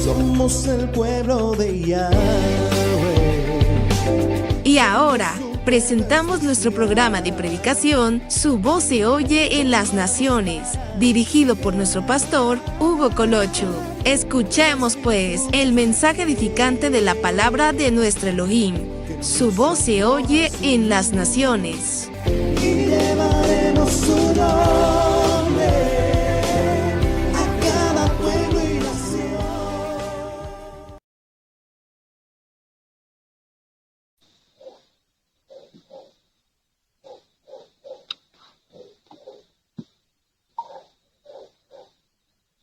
somos el pueblo de Yahweh. Y ahora presentamos nuestro programa de predicación, Su voz se oye en las naciones, dirigido por nuestro pastor, Hugo Colocho. Escuchemos pues el mensaje edificante de la palabra de nuestro Elohim. Su voz se oye en las naciones. Y llevaremos su nombre a cada pueblo y nación.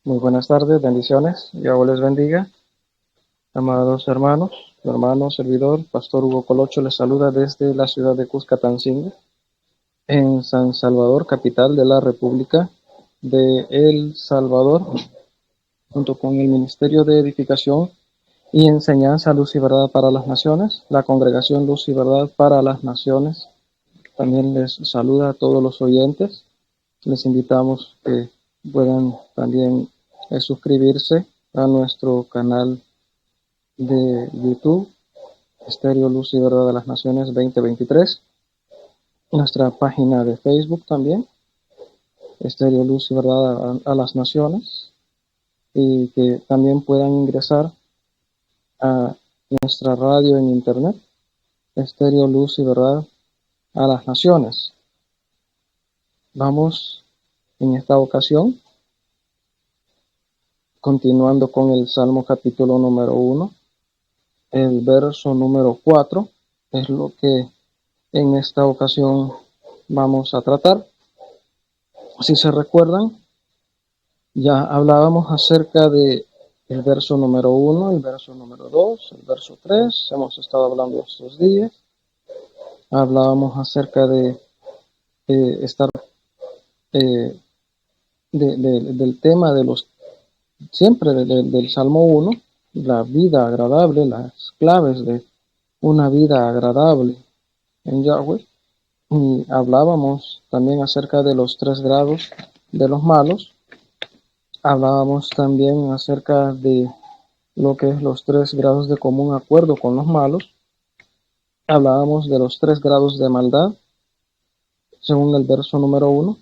Muy buenas tardes, bendiciones, Yahweh les bendiga. Amados hermanos, su hermano, servidor, Pastor Hugo Colocho les saluda desde la ciudad de Cuscatancingo, en San Salvador, capital de la República de El Salvador, junto con el Ministerio de Edificación y Enseñanza Luz y Verdad para las Naciones, la Congregación Luz y Verdad para las Naciones. También les saluda a todos los oyentes. Les invitamos que puedan también suscribirse a nuestro canal de YouTube, Estéreo Luz y Verdad de las Naciones 2023, nuestra página de Facebook también, Estéreo Luz y Verdad a las Naciones, y que también puedan ingresar a nuestra radio en internet, Estéreo Luz y Verdad a las Naciones. Vamos en esta ocasión continuando con el Salmo capítulo número 1, el verso número 4, es lo que en esta ocasión vamos a tratar. Si se recuerdan, ya hablábamos acerca de el verso número 1, el verso número 2, el verso 3, hemos estado hablando estos días. Hablábamos acerca de estar del tema de los siempre del Salmo 1, la vida agradable, las claves de una vida agradable en Yahweh. Y hablábamos también acerca de los 3 grados de los malos. Hablábamos también acerca de lo que es los 3 grados de común acuerdo con los malos. Hablábamos de los 3 grados de maldad, según el verso número 1.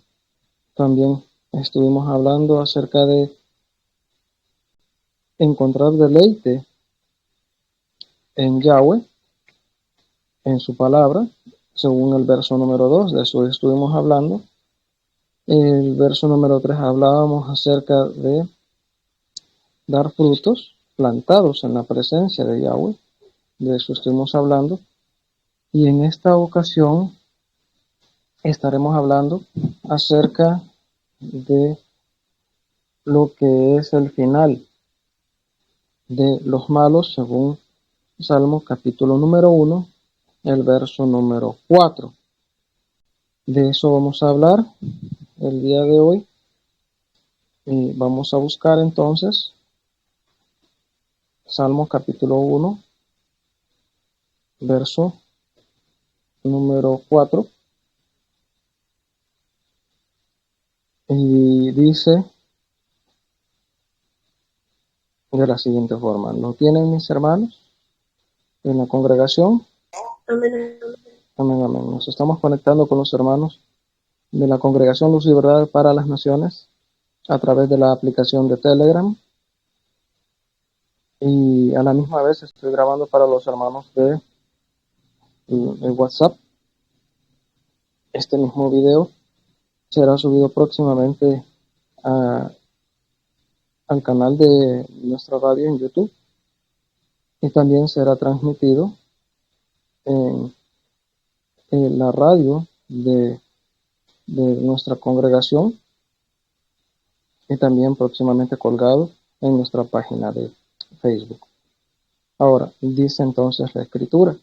También estuvimos hablando acerca de encontrar deleite en Yahweh, en su palabra, según el verso número 2, de eso estuvimos hablando. El verso número 3 hablábamos acerca de dar frutos plantados en la presencia de Yahweh, de eso estuvimos hablando. Y en esta ocasión estaremos hablando acerca de lo que es el final de los malos, según Salmo capítulo número 1, el verso número 4. De eso vamos a hablar el día de hoy. Y vamos a buscar entonces Salmo capítulo 1, verso número 4. Y dice de la siguiente forma: ¿Lo tienen mis hermanos en la congregación? Amén. Amén, amén. Nos estamos conectando con los hermanos de la Congregación Luz y Verdad para las Naciones a través de la aplicación de Telegram. Y a la misma vez estoy grabando para los hermanos de WhatsApp. Este mismo video será subido próximamente al canal de nuestra radio en YouTube. Y también será transmitido en la radio de nuestra congregación y también próximamente colgado en nuestra página de Facebook. Ahora, dice entonces la Escritura: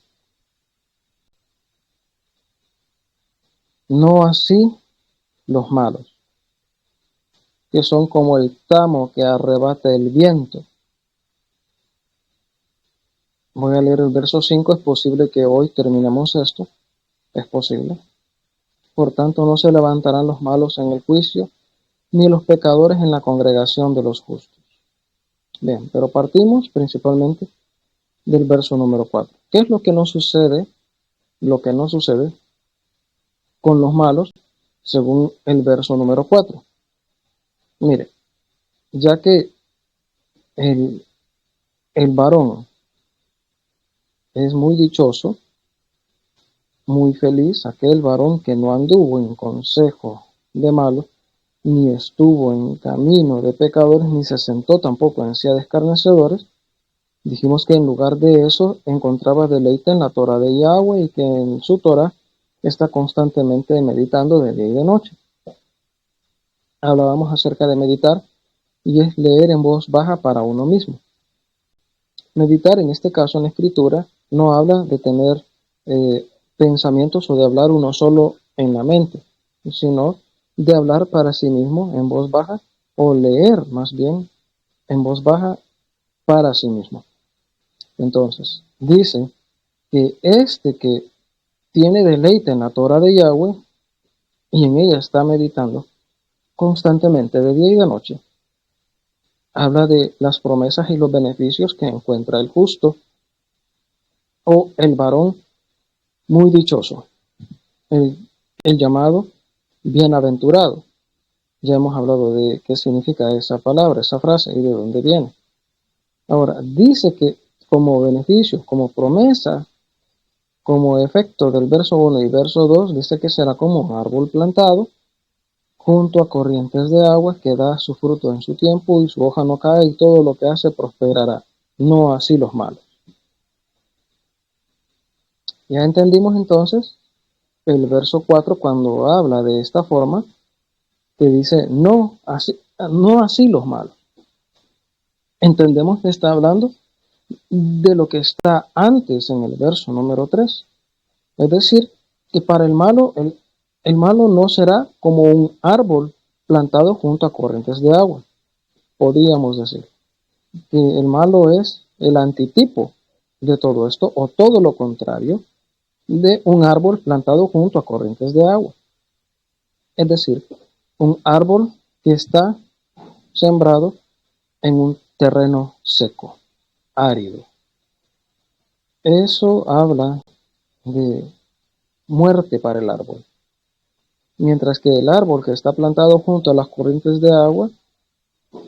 no así los malos, que son como el tamo que arrebata el viento. Voy a leer el verso 5, es posible que hoy terminemos esto, es posible. Por tanto, no se levantarán los malos en el juicio, ni los pecadores en la congregación de los justos. Bien, pero partimos principalmente del verso número 4. ¿Qué es lo que no sucede? Lo que no sucede con los malos según el verso número 4. Mire, ya que el, el varón es muy dichoso, muy feliz, aquel varón que no anduvo en consejo de malos, ni estuvo en camino de pecadores, ni se sentó tampoco en silla de escarnecedores. Dijimos que en lugar de eso encontraba deleite en la Torah de Yahweh y que en su Torah está constantemente meditando de día y de noche. Hablábamos acerca de meditar y es leer en voz baja para uno mismo. Meditar en este caso en la escritura no habla de tener pensamientos o de hablar uno solo en la mente, sino de hablar para sí mismo en voz baja o leer más bien en voz baja para sí mismo. Entonces, dice que este que tiene deleite en la Torah de Yahweh y en ella está meditando constantemente de día y de noche, habla de las promesas y los beneficios que encuentra el justo o el varón muy dichoso, el llamado bienaventurado. Ya hemos hablado de qué significa esa palabra, esa frase y de dónde viene. Ahora, dice que como beneficio, como promesa, como efecto del verso 1 y verso 2, dice que será como un árbol plantado junto a corrientes de agua que da su fruto en su tiempo y su hoja no cae y todo lo que hace prosperará. No así los malos. Ya entendimos entonces el verso 4 cuando habla de esta forma, que dice no así los malos. Entendemos que está hablando de lo que está antes en el verso número 3. Es decir, que para el malo no será como un árbol plantado junto a corrientes de agua. Podríamos decir que el malo es el antitipo de todo esto, o todo lo contrario de un árbol plantado junto a corrientes de agua. Es decir, un árbol que está sembrado en un terreno seco, árido. Eso habla de muerte para el árbol. Mientras que el árbol que está plantado junto a las corrientes de agua,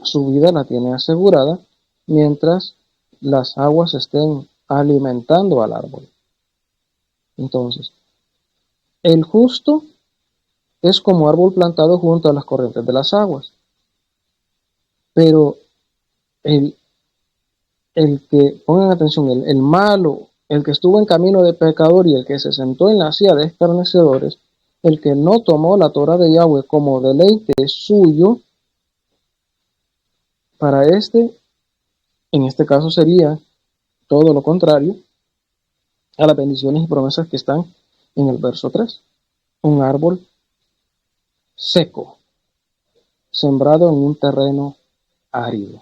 su vida la tiene asegurada mientras las aguas estén alimentando al árbol. Entonces, el justo es como árbol plantado junto a las corrientes de las aguas. Pero el que, pongan atención, el malo, el que estuvo en camino de pecador y el que se sentó en la silla de escarnecedores, el que no tomó la Torah de Yahweh como deleite suyo, para en este caso sería todo lo contrario a las bendiciones y promesas que están en el verso 3. Un árbol seco, sembrado en un terreno árido.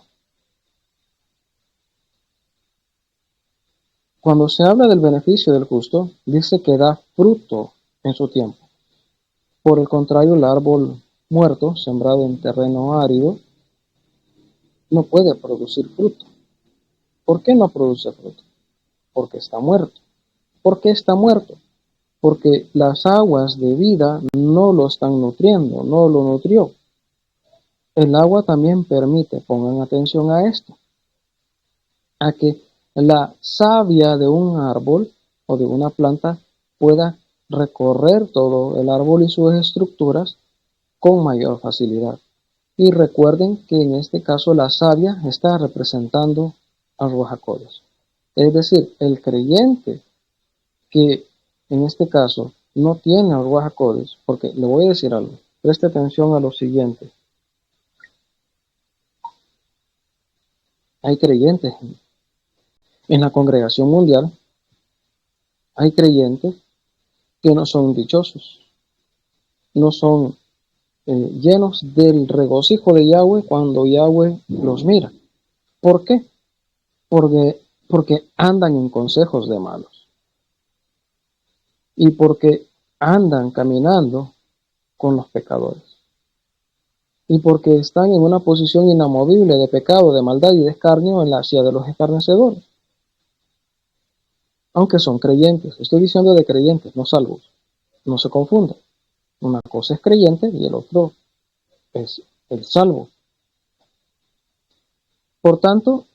Cuando se habla del beneficio del justo, dice que da fruto en su tiempo. Por el contrario, el árbol muerto, sembrado en terreno árido, no puede producir fruto. ¿Por qué no produce fruto? Porque está muerto. ¿Por qué está muerto? Porque las aguas de vida no lo están nutriendo, no lo nutrió. El agua también permite, pongan atención a esto, a que la savia de un árbol o de una planta pueda recorrer todo el árbol y sus estructuras con mayor facilidad. Y recuerden que en este caso la savia está representando a Ruach HaKodesh. Es decir, el creyente que en este caso no tiene a Ruach HaKodesh, porque le voy a decir algo, preste atención a lo siguiente. Hay creyentes en la congregación mundial, hay creyentes que no son dichosos, no son llenos del regocijo de Yahweh cuando Yahweh los mira. ¿Por qué? Porque andan en consejos de malos. Y porque andan caminando con los pecadores. y porque están en una posición inamovible de pecado, de maldad y de escarnio en la silla de los escarnecedores. Aunque son creyentes, estoy diciendo de creyentes, no salvos, no se confundan. Una cosa es creyente y el otro es el salvo. Por tanto,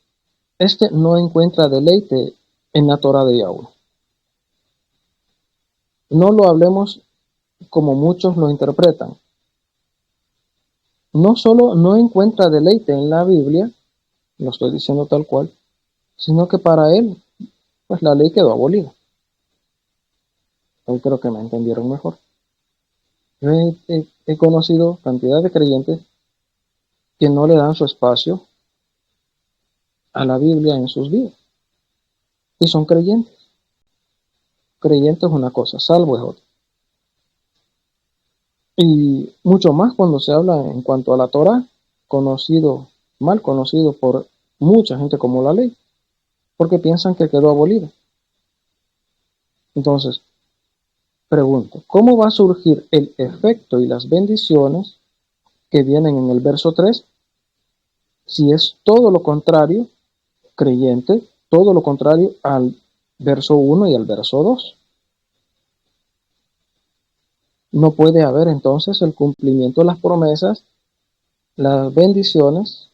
este no encuentra deleite en la Torah de Yahweh. No lo hablemos como muchos lo interpretan. No solo no encuentra deleite en la Biblia, lo estoy diciendo tal cual, sino que para él, pues la ley quedó abolida. Hoy creo que me entendieron mejor. Yo he conocido cantidad de creyentes que no le dan su espacio a la Biblia en sus vidas. Y son creyentes. Creyente es una cosa, salvo es otra. Y mucho más cuando se habla en cuanto a la Torah, mal conocido por mucha gente como la ley, porque piensan que quedó abolida. Entonces, pregunto, ¿cómo va a surgir el efecto y las bendiciones que vienen en el verso 3 si es todo lo contrario, creyente, todo lo contrario al verso 1 y al verso 2? No puede haber entonces el cumplimiento de las promesas, las bendiciones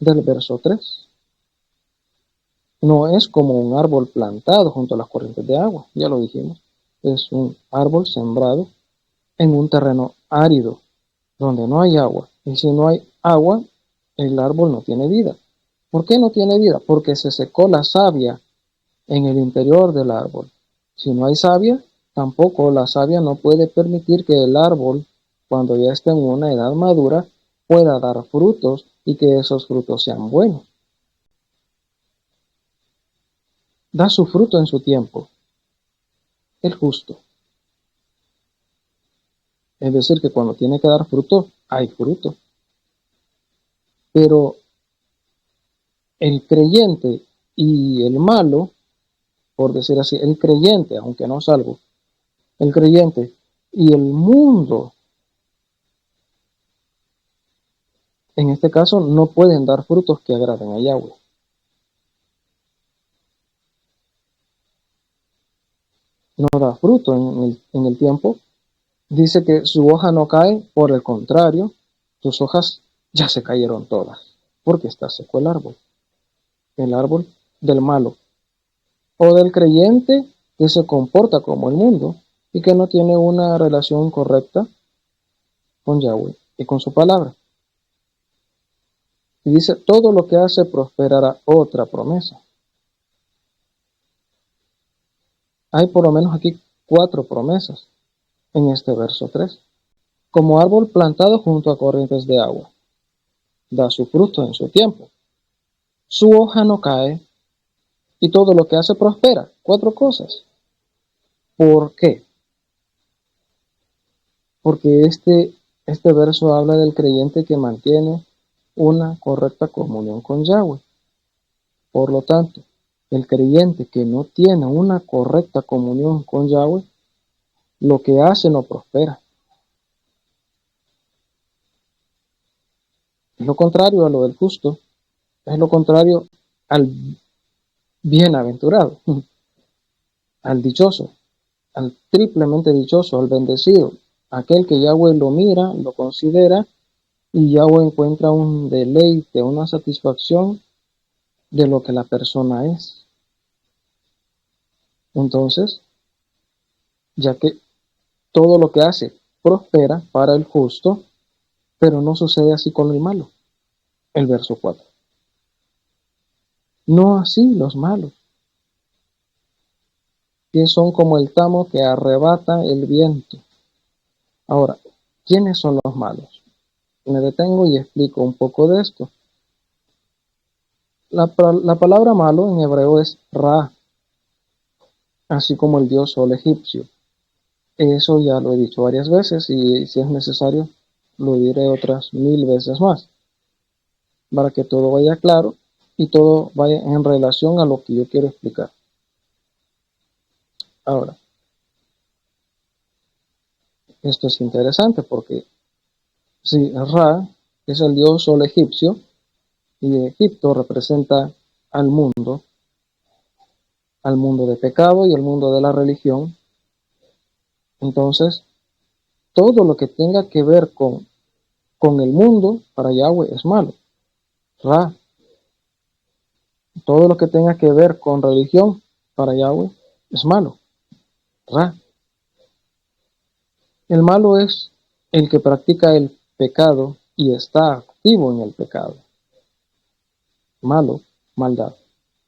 del verso 3. No es como un árbol plantado junto a las corrientes de agua, ya lo dijimos. Es un árbol sembrado en un terreno árido, donde no hay agua. Y si no hay agua, el árbol no tiene vida. ¿Por qué no tiene vida? Porque se secó la savia en el interior del árbol. Si no hay savia, tampoco la savia no puede permitir que el árbol, cuando ya esté en una edad madura, pueda dar frutos y que esos frutos sean buenos. Da su fruto en su tiempo, el justo. Es decir, que cuando tiene que dar fruto, hay fruto. Pero el creyente y el malo, por decir así, el creyente, aunque no salvo, el creyente y el mundo, en este caso, no pueden dar frutos que agraden a Yahweh. No da fruto en el tiempo. Dice que su hoja no cae, por el contrario, sus hojas ya se cayeron todas, porque está seco el árbol del malo, o del creyente que se comporta como el mundo y que no tiene una relación correcta con Yahweh y con su palabra. Y dice, todo lo que hace prosperará, otra promesa. Hay por lo menos aquí 4 promesas en este verso 3. Como árbol plantado junto a corrientes de agua, da su fruto en su tiempo. Su hoja no cae y todo lo que hace prospera. 4 cosas. ¿Por qué? Porque este verso habla del creyente que mantiene una correcta comunión con Yahweh. Por lo tanto, el creyente que no tiene una correcta comunión con Yahweh, lo que hace no prospera. Es lo contrario a lo del justo, es lo contrario al bienaventurado, al dichoso, al triplemente dichoso, al bendecido, aquel que Yahweh lo mira, lo considera y Yahweh encuentra un deleite, una satisfacción de lo que la persona es. Entonces, ya que todo lo que hace prospera para el justo, pero no sucede así con el malo. El verso 4. No así los malos, que son como el tamo que arrebata el viento. Ahora, ¿quiénes son los malos? Me detengo y explico un poco de esto. La palabra malo en hebreo es Ra, así como el dios sol egipcio. Eso ya lo he dicho varias veces y si es necesario lo diré otras 1000 veces más, para que todo vaya claro y todo vaya en relación a lo que yo quiero explicar. Ahora, esto es interesante porque Sí, Ra es el dios sol egipcio y Egipto representa al mundo de pecado y el mundo de la religión. Entonces, todo lo que tenga que ver con el mundo para Yahweh es malo. Ra. Todo lo que tenga que ver con religión para Yahweh es malo. Ra. El malo es el que practica el pecado y está activo en el pecado. Malo, maldad.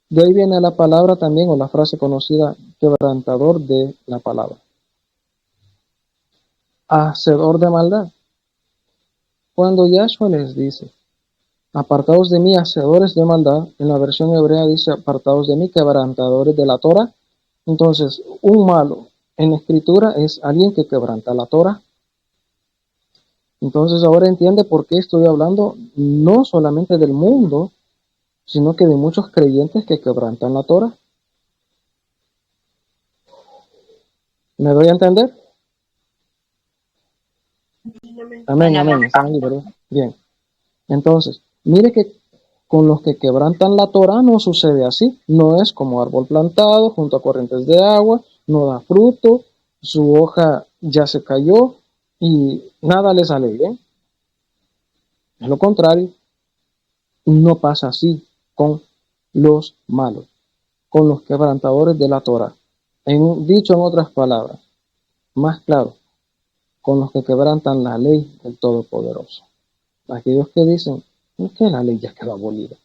De ahí viene la palabra también, o la frase conocida, quebrantador de la palabra. Hacedor de maldad. Cuando Yahshua les dice, apartados de mí, hacedores de maldad, en la versión hebrea dice, apartados de mí, quebrantadores de la Torah. Entonces, un malo en la escritura es alguien que quebranta la Torah. Entonces, ahora entiende por qué estoy hablando no solamente del mundo, sino que de muchos creyentes que quebrantan la Torah. ¿Me doy a entender? Amén, amén. Están ahí, ¿verdad? Bien. Entonces, mire que con los que quebrantan la Torah no sucede así. No es como árbol plantado junto a corrientes de agua, no da fruto, su hoja ya se cayó y nada le sale bien. Es lo contrario. No pasa así con los malos, con los quebrantadores de la Torah. Dicho en otras palabras, más claro, con los que quebrantan la ley del Todopoderoso. Aquellos que dicen, no es que la ley ya quedó abolida,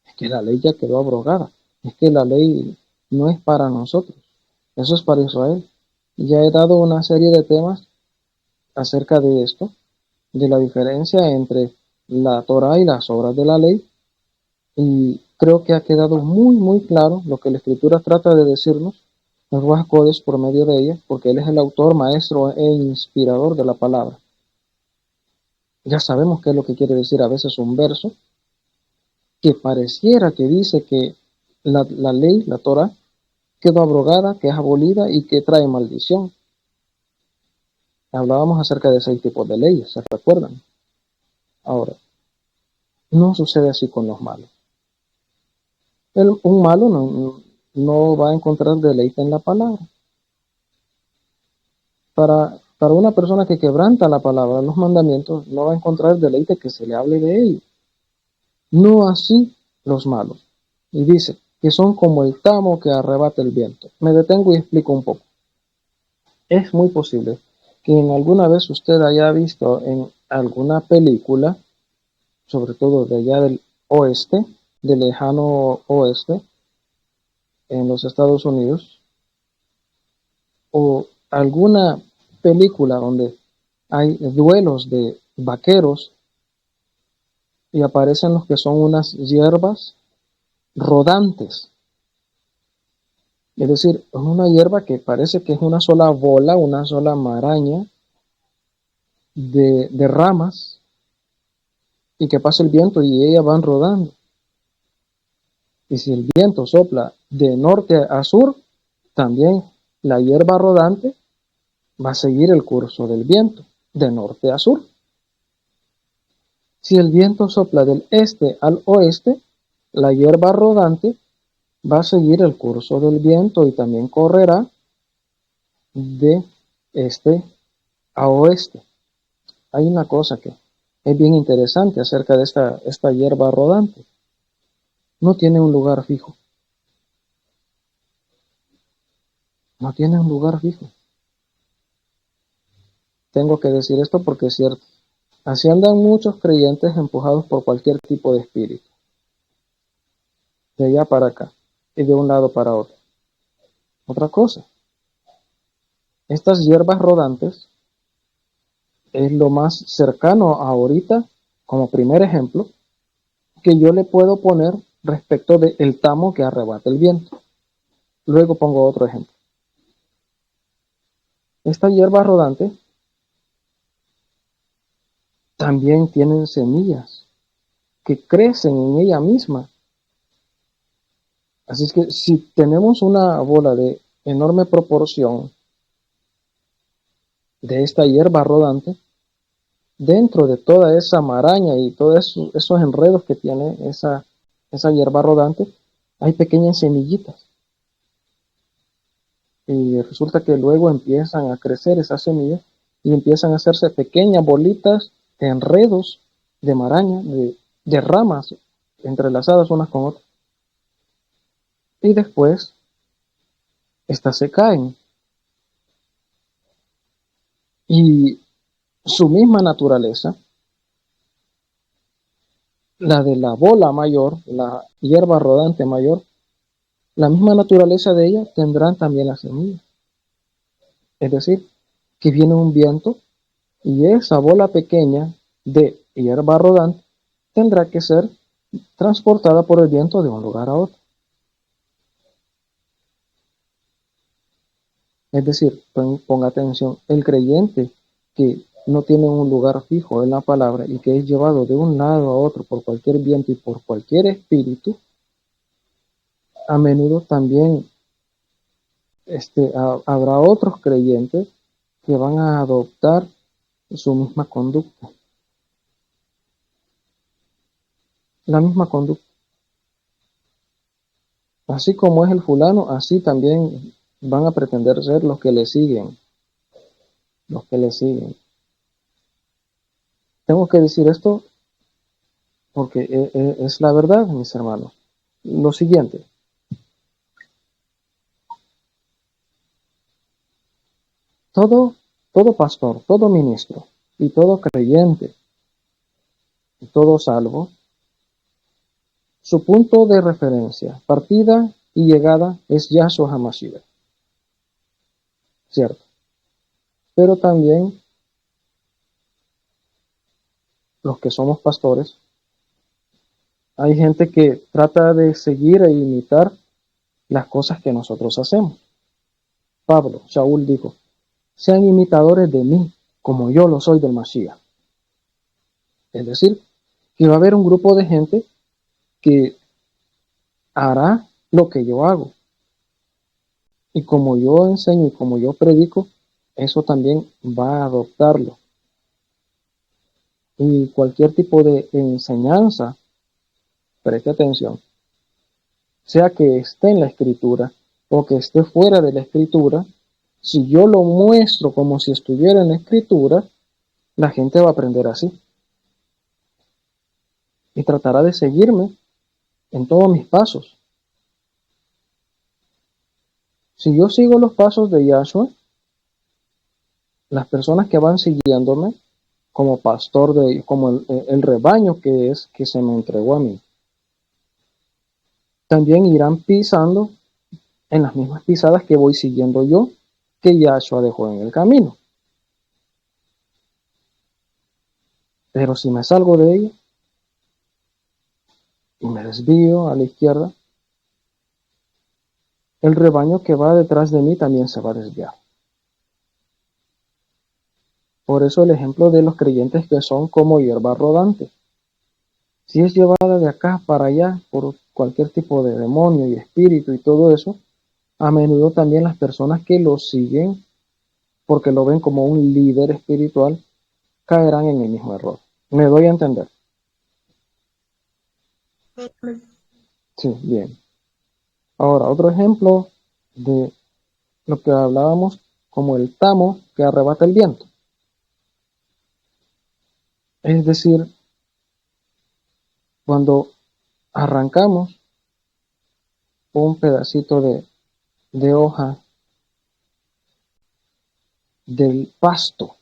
es que la ley ya quedó abrogada, es que la ley no es para nosotros, eso es para Israel. Ya he dado una serie de temas acerca de esto, de la diferencia entre la Torah y las obras de la ley, y creo que ha quedado muy, muy claro lo que la Escritura trata de decirnos, el Ruach Kodesh por medio de ella, porque Él es el autor, maestro e inspirador de la palabra. Ya sabemos qué es lo que quiere decir a veces un verso, que pareciera que dice que la ley, la Torah, quedó abrogada, que es abolida y que trae maldición. Hablábamos acerca de 6 tipos de leyes, ¿se recuerdan? Ahora, no sucede así con los malos. Un malo no va a encontrar deleite en la palabra. Para una persona que quebranta la palabra, los mandamientos, no va a encontrar deleite que se le hable de ellos. No así los malos. Y dice que son como el tamo que arrebata el viento. Me detengo y explico un poco. Es muy posible que en alguna vez usted haya visto en alguna película, sobre todo de allá del oeste, del lejano oeste, en los Estados Unidos, o alguna película donde hay duelos de vaqueros y aparecen los que son unas hierbas rodantes. Es decir, es una hierba que parece que es una sola bola, una sola maraña de ramas y que pasa el viento y ellas van rodando. Y si el viento sopla de norte a sur, también la hierba rodante va a seguir el curso del viento, de norte a sur. Si el viento sopla del este al oeste, la hierba rodante va a seguir el curso del viento y también correrá de este a oeste. Hay una cosa que es bien interesante acerca de esta hierba rodante. No tiene un lugar fijo. No tiene un lugar fijo. Tengo que decir esto porque es cierto. Así andan muchos creyentes empujados por cualquier tipo de espíritu. De allá para acá y de un lado para otro. Otra cosa. Estas hierbas rodantes es lo más cercano ahorita, como primer ejemplo, que yo le puedo poner respecto del tamo que arrebata el viento. Luego pongo otro ejemplo. Esta hierba rodante también tienen semillas que crecen en ella misma. Así es que si tenemos una bola de enorme proporción de esta hierba rodante, dentro de toda esa maraña y todos esos enredos que tiene esa hierba rodante, hay pequeñas semillitas. Y resulta que luego empiezan a crecer esas semillas y empiezan a hacerse pequeñas bolitas de enredos, de maraña, de ramas entrelazadas unas con otras. Y después, estas se caen. Y su misma naturaleza, la de la bola mayor, la hierba rodante mayor, la misma naturaleza de ella tendrán también las semillas. Es decir, que viene un viento y esa bola pequeña de hierba rodante tendrá que ser transportada por el viento de un lugar a otro. Es decir, ponga atención, el creyente que no tiene un lugar fijo en la palabra y que es llevado de un lado a otro por cualquier viento y por cualquier espíritu, a menudo también habrá otros creyentes que van a adoptar su misma conducta. La misma conducta. Así como es el fulano, así también van a pretender ser los que le siguen. Los que le siguen. Tengo que decir esto porque es la verdad, mis hermanos. Lo siguiente. Todo pastor, todo ministro y todo creyente y todo salvo, su punto de referencia, partida y llegada es Yahshua HaMashiach. Cierto. Pero también los que somos pastores, hay gente que trata de seguir e imitar las cosas que nosotros hacemos. Pablo, Shaul dijo, sean imitadores de mí, como yo lo soy del Mashiach. Es decir, que va a haber un grupo de gente que hará lo que yo hago. Y como yo enseño y como yo predico, eso también va a adoptarlo. Y cualquier tipo de enseñanza, preste atención, sea que esté en la escritura o que esté fuera de la escritura, si yo lo muestro como si estuviera en la escritura, la gente va a aprender así. Y tratará de seguirme en todos mis pasos. Si yo sigo los pasos de Yahshua, las personas que van siguiéndome como pastor, como el rebaño que se me entregó a mí, también irán pisando en las mismas pisadas que voy siguiendo yo, que Yahshua dejó en el camino. Pero si me salgo de ella y me desvío a la izquierda, el rebaño que va detrás de mí también se va a desviar. Por eso el ejemplo de los creyentes que son como hierba rodante. Si es llevada de acá para allá por cualquier tipo de demonio y espíritu y todo eso, a menudo también las personas que lo siguen, porque lo ven como un líder espiritual, caerán en el mismo error. ¿Me doy a entender? Sí, bien. Ahora, otro ejemplo de lo que hablábamos como el tamo que arrebata el viento. Es decir, cuando arrancamos un pedacito de hoja del pasto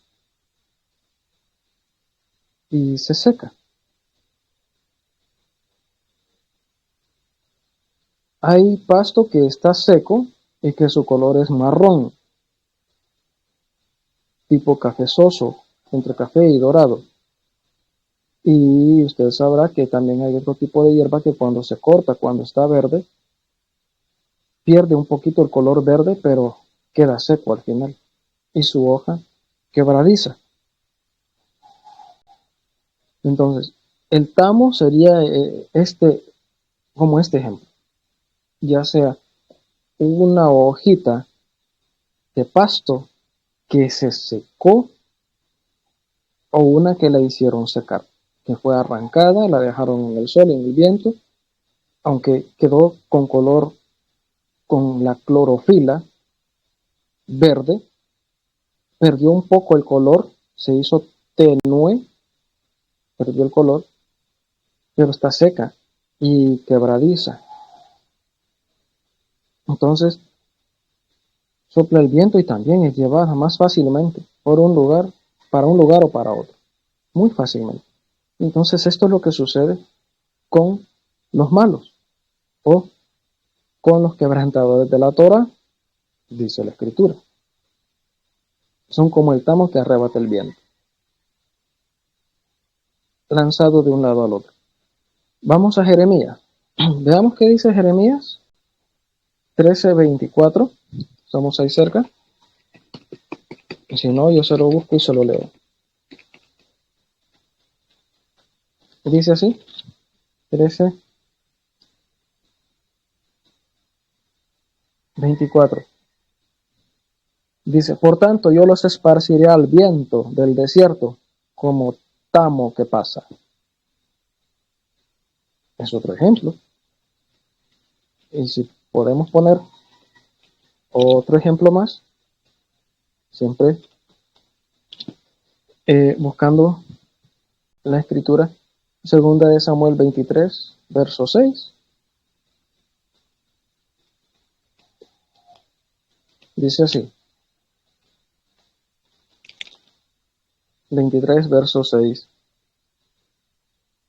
y se seca. Hay pasto que está seco y que su color es marrón, tipo cafezoso, entre café y dorado. Y usted sabrá que también hay otro tipo de hierba que cuando se corta, cuando está verde, pierde un poquito el color verde, pero queda seco al final. Y su hoja quebradiza. Entonces, el tamo sería como este ejemplo. Ya sea una hojita de pasto que se secó o una que la hicieron secar, que fue arrancada, la dejaron en el sol, en el viento, aunque quedó con color, con la clorofila verde, perdió un poco el color, se hizo tenue, perdió el color, pero está seca y quebradiza. Entonces sopla el viento y también es llevada más fácilmente por un lugar, para un lugar o para otro, muy fácilmente. Entonces esto es lo que sucede con los malos o con los quebrantadores de la Torah, dice la Escritura. Son como el tamo que arrebata el viento, lanzado de un lado al otro. Vamos a Jeremías. Veamos qué dice Jeremías 13:24. Estamos ahí cerca. Y si no, yo se lo busco y se lo leo. Dice así, 13:24. Dice, por tanto, yo los esparciré al viento del desierto como tamo que pasa. Es otro ejemplo. Y si podemos poner otro ejemplo más, siempre buscando la escritura, segunda de Samuel 23, verso 6. Dice así, 23, verso 6.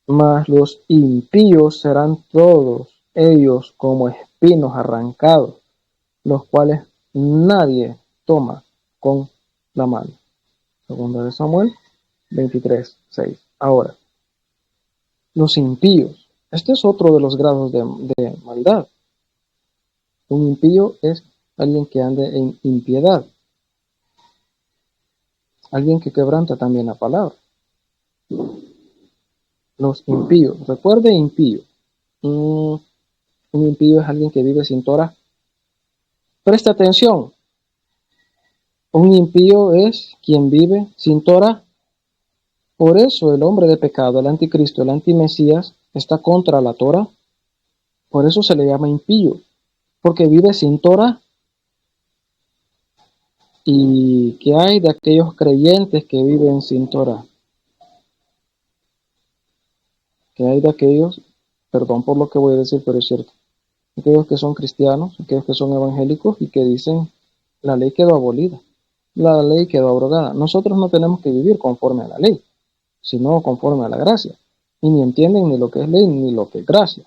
Mas los impíos serán todos ellos como espinos arrancados, los cuales nadie toma con la mano. Segunda de Samuel 23, 6. Ahora, los impíos. Este es otro de los grados de maldad. Un impío es alguien que ande en impiedad. Alguien que quebranta también la palabra. Los impíos. Recuerde impío. Un impío es alguien que vive sin Torah. Presta atención. Un impío es quien vive sin Torah. Por eso el hombre de pecado, el anticristo, el antimesías, está contra la Torah. Por eso se le llama impío. Porque vive sin Torah. ¿Y qué hay de aquellos creyentes que viven sin Torah? ¿Qué hay de aquellos, perdón por lo que voy a decir, pero es cierto, aquellos que son cristianos, aquellos que son evangélicos y que dicen, la ley quedó abolida, la ley quedó abrogada? Nosotros no tenemos que vivir conforme a la ley, sino conforme a la gracia. Y ni entienden ni lo que es ley ni lo que es gracia.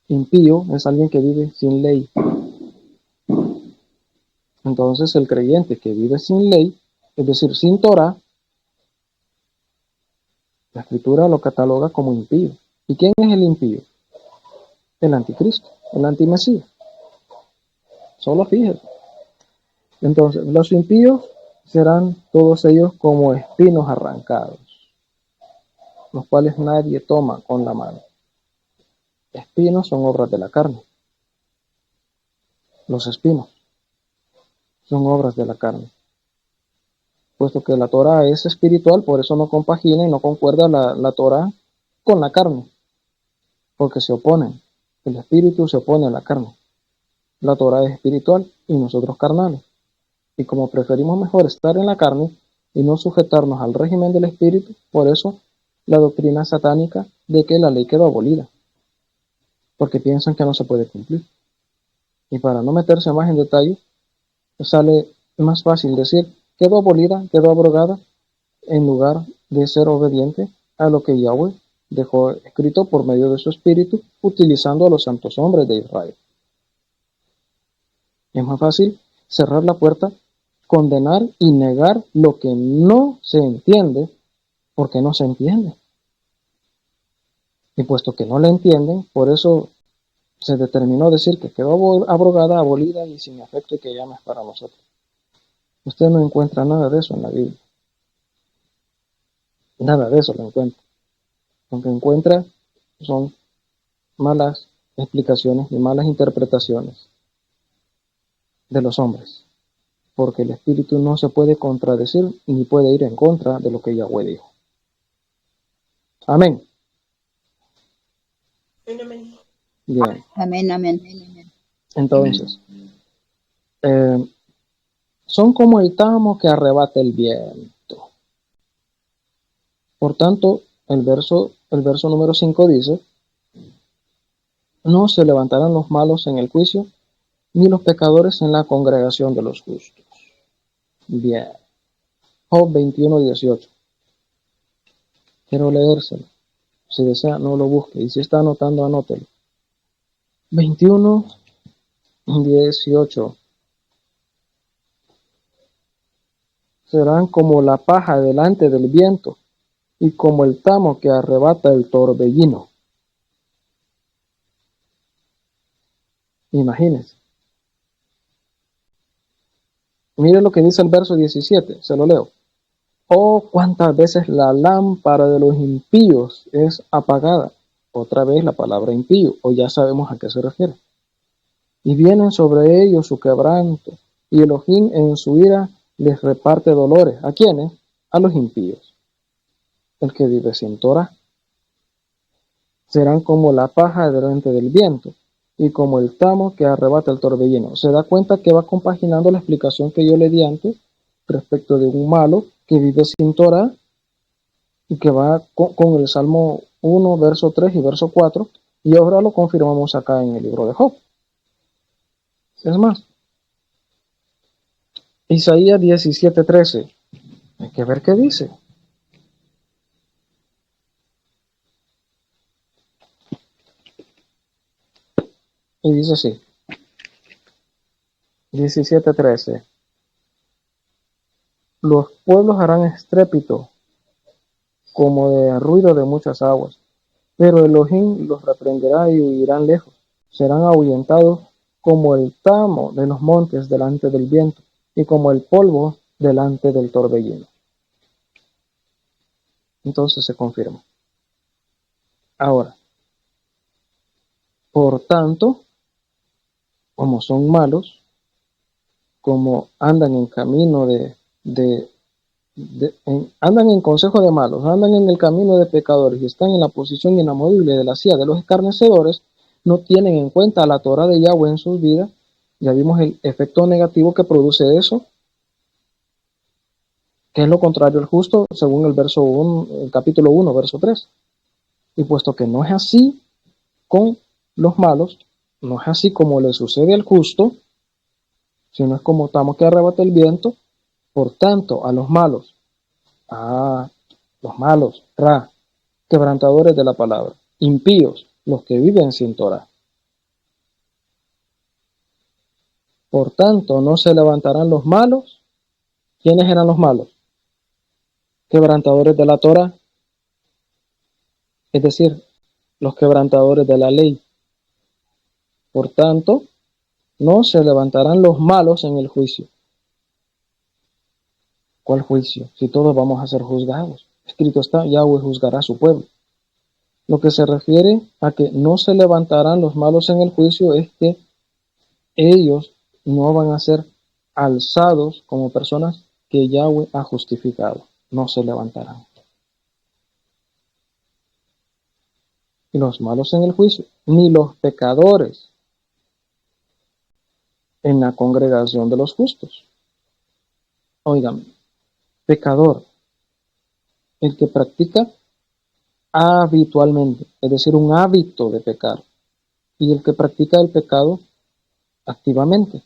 Impío es alguien que vive sin ley. Entonces el creyente que vive sin ley, es decir, sin Torah, la Escritura lo cataloga como impío. ¿Y quién es el impío? El anticristo, el antimesías. Solo fíjese. Entonces, los impíos serán todos ellos como espinos arrancados, los cuales nadie toma con la mano. Espinos son obras de la carne. Los espinos son obras de la carne. Puesto que la Torah es espiritual, por eso no compagina y no concuerda la Torah con la carne, porque se oponen. El espíritu se opone a la carne. La Torah es espiritual y nosotros carnales. Y como preferimos mejor estar en la carne y no sujetarnos al régimen del espíritu, por eso la doctrina satánica de que la ley quedó abolida, porque piensan que no se puede cumplir. Y para no meterse más en detalle, sale más fácil decir, quedó abolida, quedó abrogada, en lugar de ser obediente a lo que Yahweh dejó escrito por medio de su espíritu, utilizando a los santos hombres de Israel. Es más fácil cerrar la puerta, condenar y negar lo que no se entiende, porque no se entiende. Y puesto que no la entienden, por eso se determinó decir que quedó abrogada, abolida y sin efecto y que ya no es para nosotros. Usted no encuentra nada de eso en la Biblia. Nada de eso lo encuentra. Lo que encuentra son malas explicaciones y malas interpretaciones de los hombres. porque el Espíritu no se puede contradecir ni puede ir en contra de lo que Yahweh dijo. Amén. Bien, Amén, amén. entonces, son como el tamo que arrebata el viento. Por tanto, el verso número 5 dice, no se levantarán los malos en el juicio, ni los pecadores en la congregación de los justos. Bien. Job 21:18. Quiero leérselo. Si desea, no lo busque. Y si está anotando, anótelo. 21:18. Serán como la paja delante del viento y como el tamo que arrebata el torbellino. Imagínense. Mire lo que dice el verso 17, se lo leo. Oh, cuántas veces la lámpara de los impíos es apagada. Otra vez la palabra impío, o ya sabemos a qué se refiere. Y vienen sobre ellos su quebranto, y Elohim en su ira les reparte dolores. ¿A quiénes? A los impíos. El que vive sin Torah. Serán como la paja delante del viento, y como el tamo que arrebata el torbellino. ¿Se da cuenta que va compaginando la explicación que yo le di antes respecto de un malo que vive sin Torah y que va con el Salmo 1, verso 3 y verso 4, y ahora lo confirmamos acá en el libro de Job? Es más, Isaías 17:13, hay que ver qué dice. Y dice así, 17:13, los pueblos harán estrépito como de ruido de muchas aguas, pero Elohim los reprenderá y huirán lejos, serán ahuyentados como el tamo de los montes delante del viento y como el polvo delante del torbellino. Entonces se confirma. Ahora, por tanto, como son malos, como andan en camino andan en consejo de malos, andan en el camino de pecadores y están en la posición inamovible de la silla de los escarnecedores, no tienen en cuenta la Torah de Yahweh en sus vidas. Ya vimos el efecto negativo que produce eso, que es lo contrario al justo, según el capítulo 1, verso 3. Y puesto que no es así con los malos, no es así como le sucede al justo, sino es como tamo que arrebata el viento. Por tanto, a los malos, Ra, quebrantadores de la palabra, impíos, los que viven sin Torah. Por tanto, no se levantarán los malos. ¿Quiénes eran los malos? Quebrantadores de la Torah, es decir, los quebrantadores de la ley. Por tanto, no se levantarán los malos en el juicio. ¿Cuál juicio? Si todos vamos a ser juzgados. Escrito está, Yahweh juzgará a su pueblo. Lo que se refiere a que no se levantarán los malos en el juicio es que ellos no van a ser alzados como personas que Yahweh ha justificado. No se levantarán. Y los malos en el juicio, ni los pecadores en la congregación de los justos. Oigan, pecador, el que practica habitualmente, es decir, un hábito de pecar, y el que practica el pecado activamente,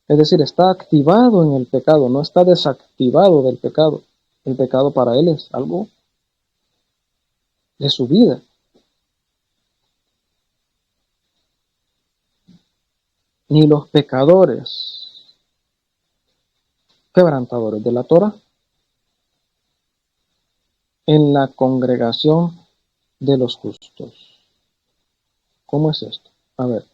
es decir, está activado en el pecado, no está desactivado del pecado. El pecado para él es algo de su vida. Ni los pecadores quebrantadores de la Torah en la congregación de los justos. ¿Cómo es esto? A ver.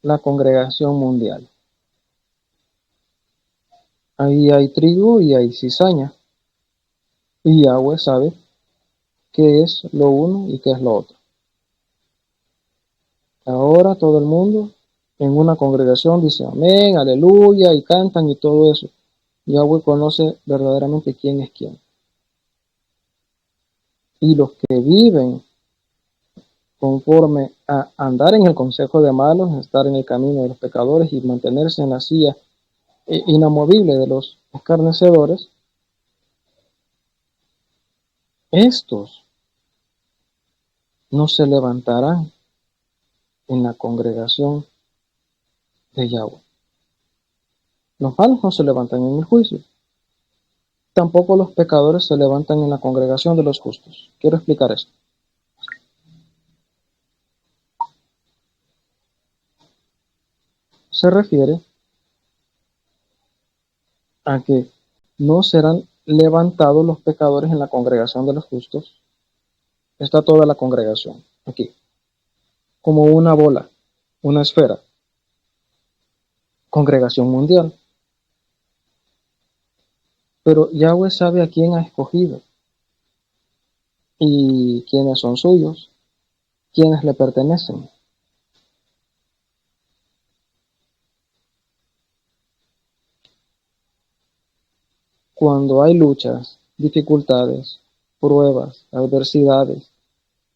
La congregación mundial. Ahí hay trigo y hay cizaña. Y Yahweh sabe qué es lo uno y qué es lo otro. Ahora todo el mundo en una congregación dicen amén, aleluya, y cantan y todo eso. Yahweh conoce verdaderamente quién es quién. Y los que viven conforme a andar en el consejo de malos, estar en el camino de los pecadores y mantenerse en la silla inamovible de los escarnecedores, estos no se levantarán en la congregación de Yahweh. Los malos no se levantan en el juicio. Tampoco los pecadores se levantan en la congregación de los justos. Quiero explicar esto. Se refiere a que no serán levantados los pecadores en la congregación de los justos. Está toda la congregación aquí, como una bola, una esfera, congregación mundial. Pero Yahweh sabe a quién ha escogido y quiénes son suyos, quiénes le pertenecen. Cuando hay luchas, dificultades, pruebas, adversidades,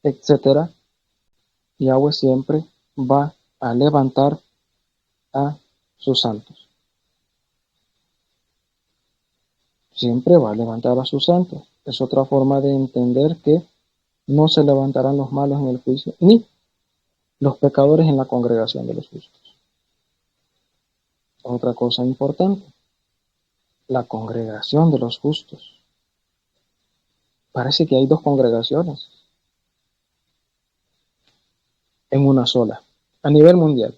etcétera, Yahweh siempre va a levantar a sus santos. Siempre va a levantar a sus santos. Es otra forma de entender que no se levantarán los malos en el juicio, ni los pecadores en la congregación de los justos. Otra cosa importante, la congregación de los justos. Parece que hay dos congregaciones en una sola, a nivel mundial.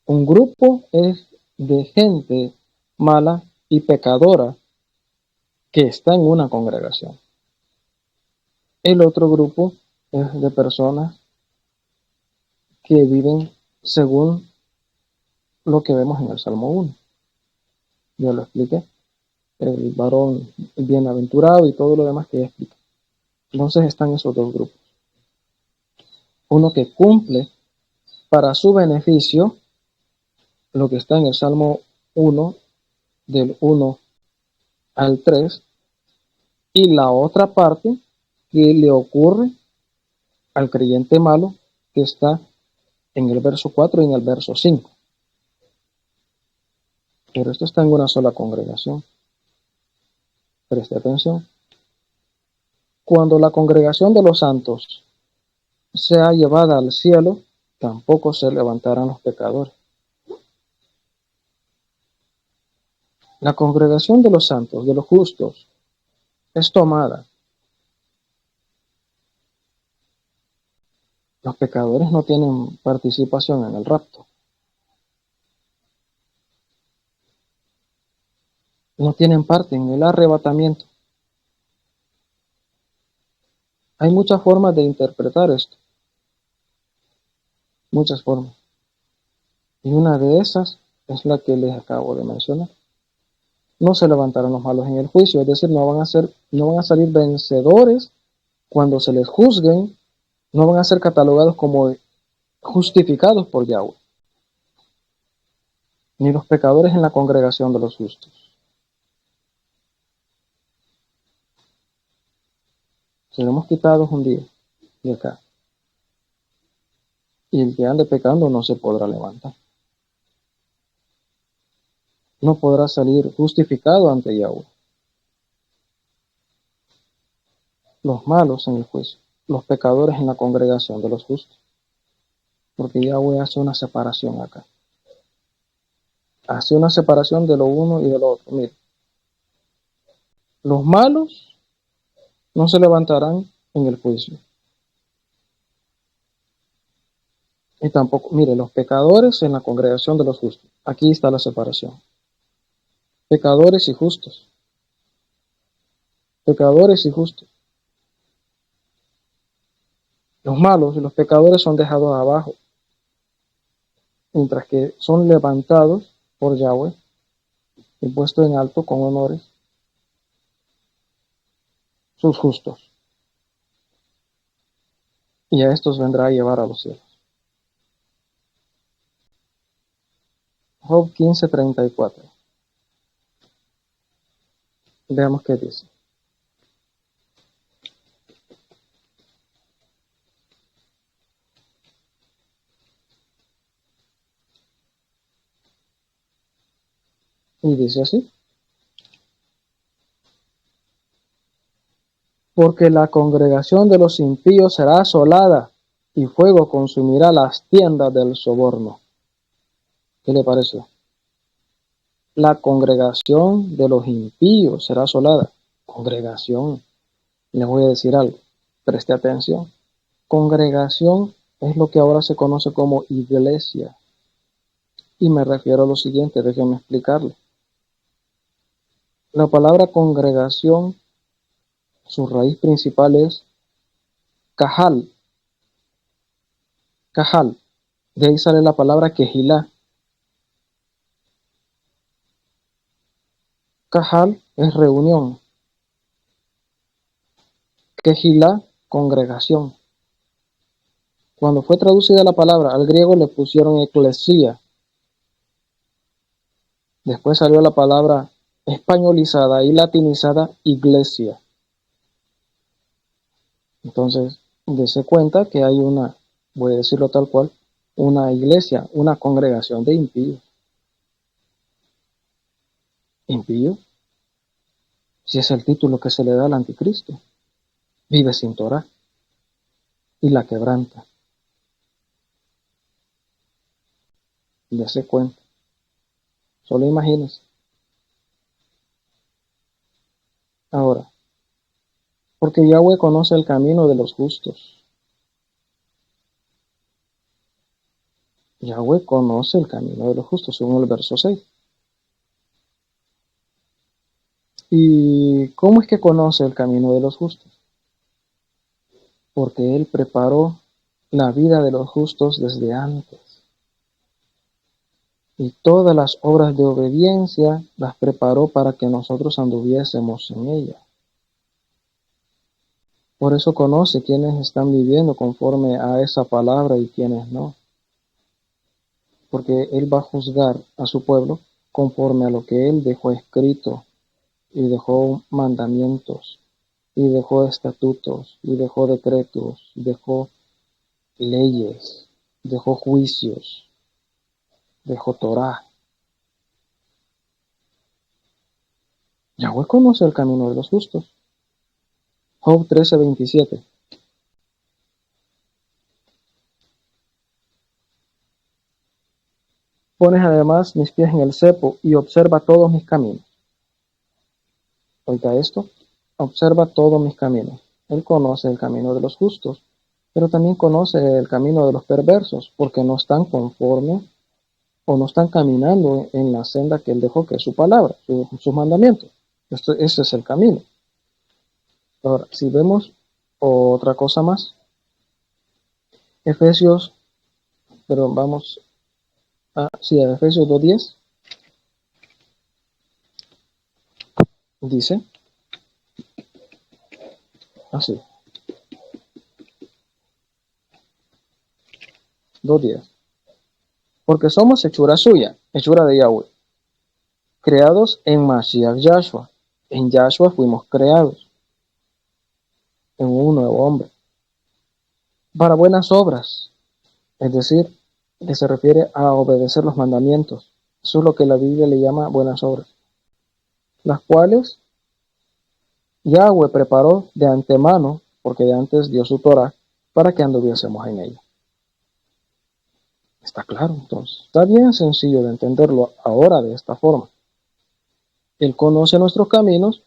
Un grupo es de gente mala y pecadora que está en una congregación. El otro grupo es de personas que viven según lo que vemos en el Salmo 1. Ya lo expliqué. El varón bienaventurado y todo lo demás que ya expliqué. Entonces están esos dos grupos. Uno que cumple para su beneficio lo que está en el Salmo 1, del 1 al 3, y la otra parte que le ocurre al creyente malo que está en el verso 4 y en el verso 5. Pero esto está en una sola congregación. Preste atención. Cuando la congregación de los santos sea llevada al cielo, tampoco se levantarán los pecadores. La congregación de los santos, de los justos, es tomada. Los pecadores no tienen participación en el rapto. No tienen parte en el arrebatamiento. Hay muchas formas de interpretar esto. Muchas formas. Y una de esas es la que les acabo de mencionar. No se levantarán los malos en el juicio, es decir, no van a salir vencedores cuando se les juzguen, no van a ser catalogados como justificados por Yahweh, ni los pecadores en la congregación de los justos. Seremos quitados un día de acá. Y el que ande pecando no se podrá levantar. No podrá salir justificado ante Yahweh. Los malos en el juicio, los pecadores en la congregación de los justos. Porque Yahweh hace una separación acá. Hace una separación de lo uno y de lo otro. Mire, los malos no se levantarán en el juicio. Y tampoco, mire, los pecadores en la congregación de los justos. Aquí está la separación. Pecadores y justos. Pecadores y justos. Los malos y los pecadores son dejados abajo, mientras que son levantados por Yahweh y puestos en alto con honores sus justos. Y a estos vendrá a llevar a los cielos. Job 15:34. Veamos qué dice. Y dice así: porque la congregación de los impíos será asolada, y fuego consumirá las tiendas del soborno. ¿Qué le parece? La congregación de los impíos será asolada. Congregación. Les voy a decir algo. Preste atención. Congregación es lo que ahora se conoce como iglesia. Y me refiero a lo siguiente, déjenme explicarle. La palabra congregación, su raíz principal es Cajal. Cajal. De ahí sale la palabra quejilá. Cajal es reunión. Quejilá, congregación. Cuando fue traducida la palabra al griego le pusieron eclesía. Después salió la palabra españolizada y latinizada iglesia. Entonces, dése cuenta que hay una, voy a decirlo tal cual, una iglesia, una congregación de impíos. ¿Impío? Si es el título que se le da al anticristo. Vive sin Torah y la quebranta. Dese cuenta. Solo imagínese. Ahora, porque Yahweh conoce el camino de los justos. Yahweh conoce el camino de los justos, según el verso 6. ¿Y cómo es que conoce el camino de los justos? Porque Él preparó la vida de los justos desde antes. Y todas las obras de obediencia las preparó para que nosotros anduviésemos en ella. Por eso conoce quiénes están viviendo conforme a esa palabra y quiénes no. Porque Él va a juzgar a su pueblo conforme a lo que Él dejó escrito, y dejó mandamientos, y dejó estatutos, y dejó decretos, dejó leyes, dejó juicios, dejó Torah. Yahweh conoce el camino de los justos. Job 13:27. Pones además mis pies en el cepo y observa todos mis caminos. Oiga esto, observa todos mis caminos. Él conoce el camino de los justos, pero también conoce el camino de los perversos, porque no están conforme o no están caminando en la senda que Él dejó, que es su palabra, sus mandamientos. Ese es el camino. Ahora, si vemos otra cosa más, Efesios 2:10, dice así, 2:10. Porque somos hechura suya, hechura de Yahweh, creados en Mashiach Yahshua. En Yahshua fuimos creados, en un nuevo hombre, para buenas obras, es decir, que se refiere a obedecer los mandamientos. Eso es lo que la Biblia le llama buenas obras, las cuales Yahweh preparó de antemano, porque de antes dio su Torah, para que anduviésemos en ella. ¿Está claro entonces? Está bien sencillo de entenderlo ahora de esta forma. Él conoce nuestros caminos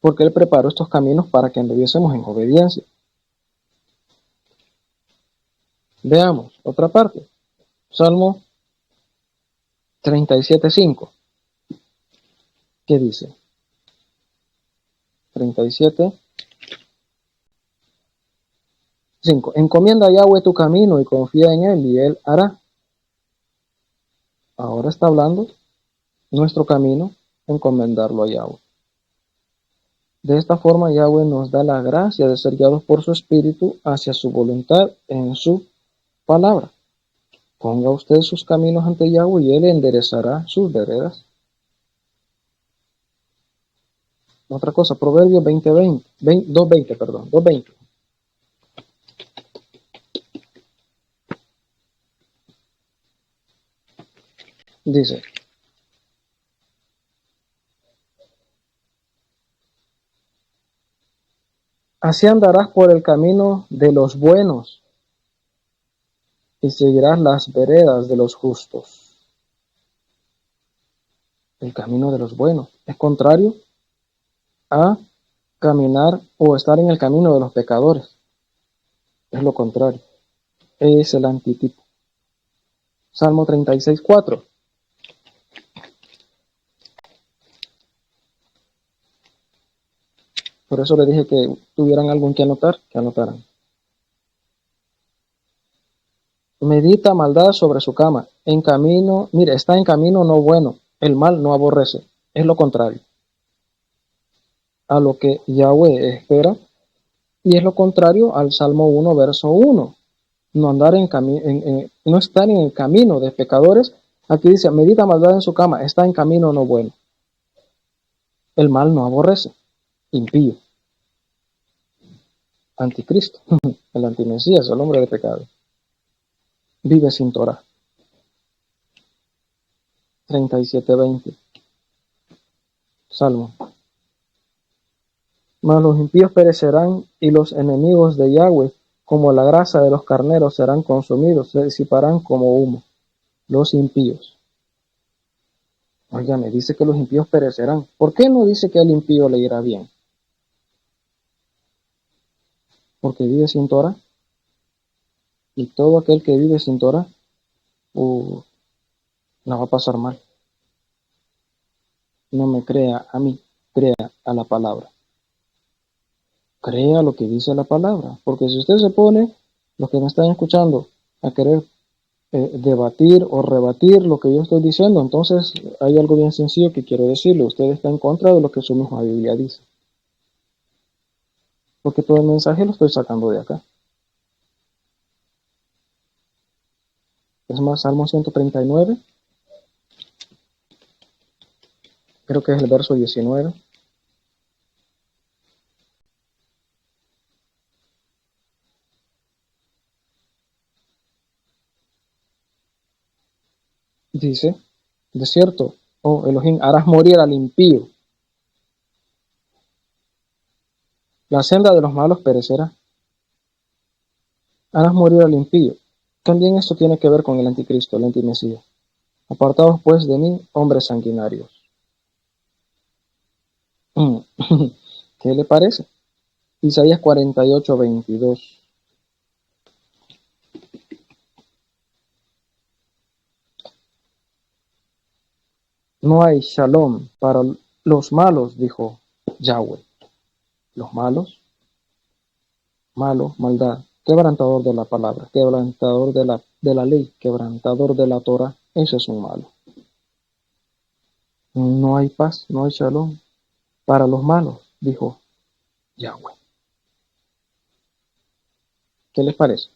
porque Él preparó estos caminos para que anduviésemos en obediencia. Veamos otra parte. Salmo 37:5. ¿Qué dice? 37:5. Encomienda a Yahweh tu camino y confía en Él y Él hará. Ahora está hablando nuestro camino, encomendarlo a Yahweh. De esta forma Yahweh nos da la gracia de ser guiados por su Espíritu hacia su voluntad en su palabra. Ponga usted sus caminos ante Yahweh y Él enderezará sus veredas. Otra cosa, Proverbios 2:20, perdón, 2:20. Dice, así andarás por el camino de los buenos y seguirás las veredas de los justos. El camino de los buenos es contrario a caminar o estar en el camino de los pecadores. Es lo contrario. Es el antitipo. Salmo 36:4. Por eso le dije que tuvieran algo en que anotar, que anotaran. Medita maldad sobre su cama. En camino, mire, está en camino no bueno. El mal no aborrece. Es lo contrario a lo que Yahweh espera. Y es lo contrario al Salmo 1, verso 1. No andar no estar en el camino de pecadores. Aquí dice, medita maldad en su cama. Está en camino no bueno. El mal no aborrece. Impío. Anticristo. El antimesías, el hombre de pecado. Vive sin Torah. 37:20. Salmo. Mas los impíos perecerán y los enemigos de Yahweh, como la grasa de los carneros, serán consumidos, se disiparán como humo. Los impíos. Óigame, dice que los impíos perecerán. ¿Por qué no dice que al impío le irá bien? Porque vive sin Torah. Y todo aquel que vive sin Torah, la va a pasar mal. No me crea a mí, crea a la palabra. Crea lo que dice la palabra. Porque si usted se pone, los que me están escuchando, a querer debatir o rebatir lo que yo estoy diciendo, entonces hay algo bien sencillo que quiero decirle. Usted está en contra de lo que su misma Biblia dice. Porque todo el mensaje lo estoy sacando de acá. Es más, Salmo 139, creo que es el verso 19. Dice, de cierto, oh Elohim, harás morir al impío. La senda de los malos perecerá. Harás morir al impío. También esto tiene que ver con el anticristo, el antimesías. Apartados pues de mí, hombres sanguinarios. ¿Qué le parece? Isaías 48:22. No hay shalom para los malos, dijo Yahweh. Los malos, malo, maldad, quebrantador de la palabra, quebrantador de la ley, quebrantador de la Torah, ese es un malo. No hay paz, no hay shalom para los malos, dijo Yahweh. ¿Qué les parece?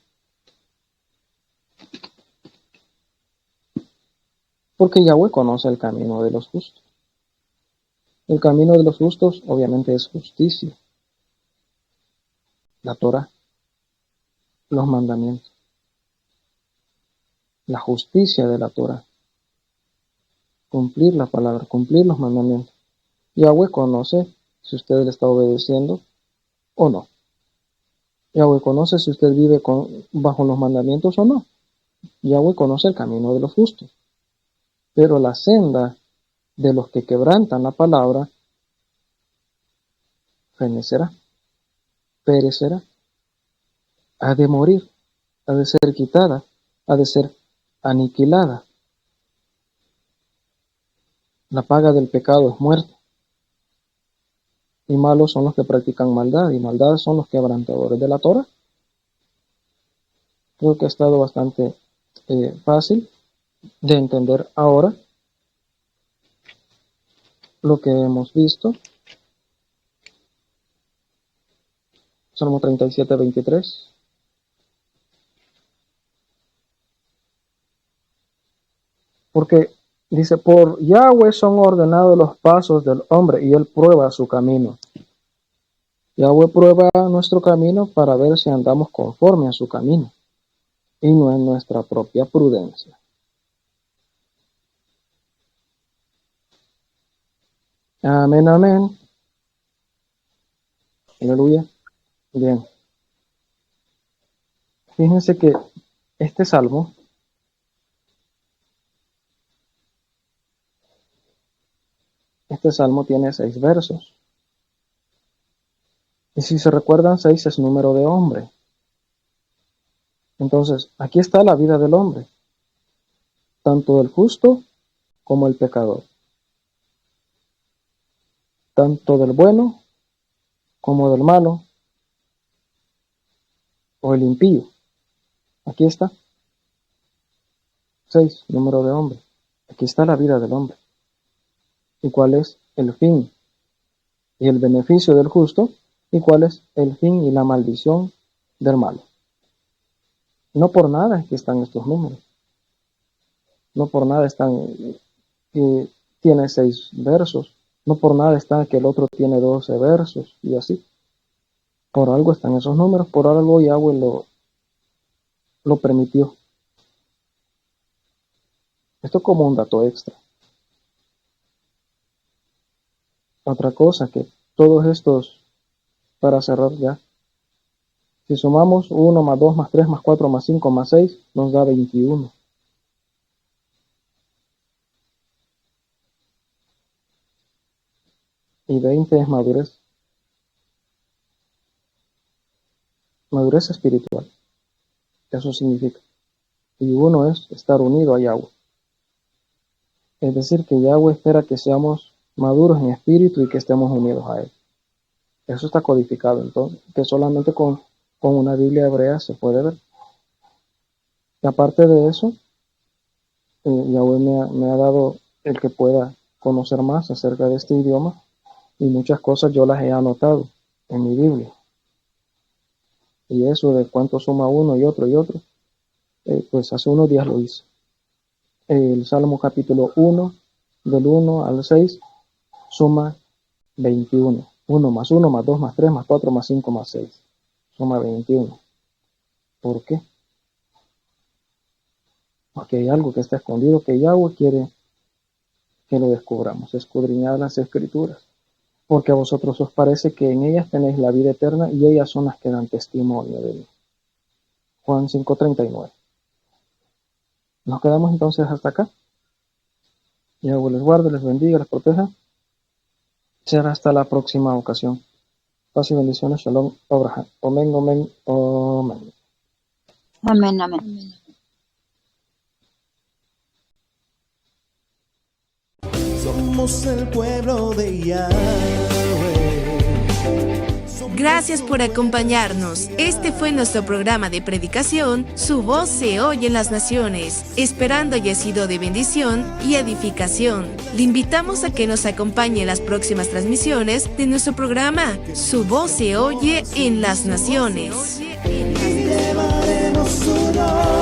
Porque Yahweh conoce el camino de los justos. El camino de los justos obviamente es justicia, la Torah, los mandamientos, la justicia de la Torah, cumplir la palabra, cumplir los mandamientos. Yahweh conoce si usted le está obedeciendo o no. Yahweh conoce si usted vive bajo los mandamientos o no. Yahweh conoce el camino de los justos. Pero la senda de los que quebrantan la palabra fenecerá, perecerá, ha de morir, ha de ser quitada, ha de ser aniquilada. La paga del pecado es muerte. Y malos son los que practican maldad, y maldad son los quebrantadores de la Torah. Creo que ha estado bastante fácil de entender ahora lo que hemos visto. Salmo 37:23. Porque dice, por Yahweh son ordenados los pasos del hombre y él prueba su camino. Yahweh prueba nuestro camino para ver si andamos conforme a su camino y no en nuestra propia prudencia. Amén, amén. Aleluya. Bien. Fíjense que este salmo tiene 6 versos. Y si se recuerdan, 6 es número de hombre. Entonces, aquí está la vida del hombre, tanto del justo como el pecador, tanto del bueno como del malo o el impío. Aquí está. 6, número de hombre. Aquí está la vida del hombre. ¿Y cuál es el fin y el beneficio del justo? ¿Y cuál es el fin y la maldición del malo? No por nada es que están estos números. No por nada están que tiene 6 versos. No por nada está que el otro tiene 12 versos y así. Por algo están esos números, por algo Yahweh lo permitió. Esto como un dato extra. Otra cosa que todos estos, para cerrar ya, si sumamos 1 más 2 más 3 más 4 más 5 más 6, nos da 21. Y 20 es madurez. Madurez espiritual. Eso significa. Y 1 es estar unido a Yahweh. Es decir, que Yahweh espera que seamos maduros en espíritu y que estemos unidos a Él. Eso está codificado, entonces, que solamente con una Biblia hebrea se puede ver. Y aparte de eso, Yahweh me ha dado el que pueda conocer más acerca de este idioma, y muchas cosas yo las he anotado en mi Biblia. Y eso de cuánto suma uno y otro, pues hace unos días lo hice. El Salmo capítulo 1, del 1 al 6, suma 21. 1 más 1 más 2 más 3 más 4 más 5 más 6. Suma 21. ¿Por qué? Porque hay algo que está escondido que Yahweh quiere que lo descubramos. Escudriñad las Escrituras. Porque a vosotros os parece que en ellas tenéis la vida eterna y ellas son las que dan testimonio de mí. Juan 5:39. Nos quedamos entonces hasta acá. Yahweh les guarde, les bendiga, les proteja. Será hasta la próxima ocasión. Paz y bendiciones. Shalom. Abraham. Amén, amén, amén. Amén, amén. Somos el pueblo de Yahweh. Gracias por acompañarnos. Este fue nuestro programa de predicación, Su voz se oye en las naciones, esperando haya sido de bendición y edificación. Le invitamos a que nos acompañe en las próximas transmisiones de nuestro programa, Su voz se oye en las naciones. Y llevaremos su nombre.